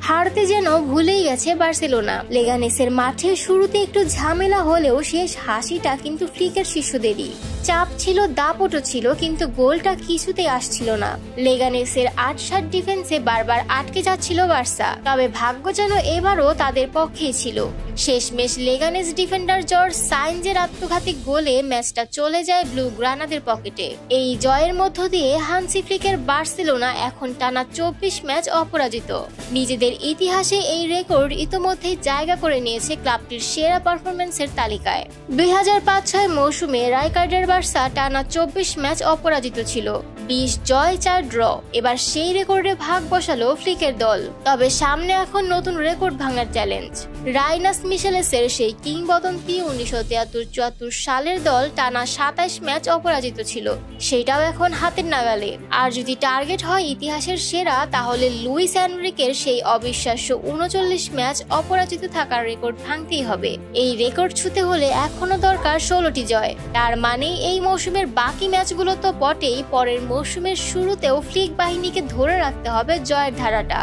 হারতে যেন ভুলেই গেছে বার্সেলোনা। লেগানেসের মাঠে শুরুতে একটু ঝামেলা হলেও শেষ হাসিটা কিন্তু ফ্লিকের শিষ্যদেরই। চাপ ছিল, দাপটও ছিল, কিন্তু গোলটা কিছুতেই আসছিল না। লেগানেসের ৮-৭ ডিফেন্সে বারবার আটকে যাচ্ছিল বার্সা, তবে ভাগ্য যেন এবারও তাদের পক্ষেই ছিল। শেষমেশ লেগানেস ডিফেন্ডার জর্জ সাইনজের আত্মঘাতী গোলে ম্যাচটা চলে যায় ব্লু গ্রানাদের পকেটে। এই জয়ের মধ্য দিয়ে হান্সি ফ্লিকের বার্সেলোনা এখন টানা ২৪ ম্যাচ অপরাজিত। নিজেদের ইতিহাসে এই রেকর্ড ইতোমধ্যেই জায়গা করে নিয়েছে ক্লাবটির সেরা পারফরম্যান্সের তালিকায়। ২০০৫-৬ মৌসুমে রাইকার্ডের বার্সা টানা ২৪ ম্যাচ অপরাজিত ছিল, ২০ জয় ৪ ড্র। এবার সেই রেকর্ডে ভাগ বসালো ফ্লিকের দল। তবে সামনে এখন নতুন রেকর্ড ভাঙার চ্যালেঞ্জ। রাইনাস মিশেলেসের সেই কিংবদন্তি ১৯৭৩-৭৪ সালের দল টানা ২৭ ম্যাচ অপরাজিত ছিল, সেটাও এখন হাতের নাগালে। আর যদি টার্গেট হয় ইতিহাসের সেরা, তাহলে লুইস এনরিকের সেই অবিশ্বাস্য ৩৯ ম্যাচ অপরাজিত থাকার রেকর্ড ভাঙতেই হবে। এই রেকর্ড ছুঁতে হলে এখনো দরকার ১৬টি জয়। তার মানে এই মৌসুমের বাকি ম্যাচগুলো তো বটেই, পরের মৌসুমের শুরুতেও ফ্লিক বাহিনীকে ধরে রাখতে হবে জয়ের ধারাটা।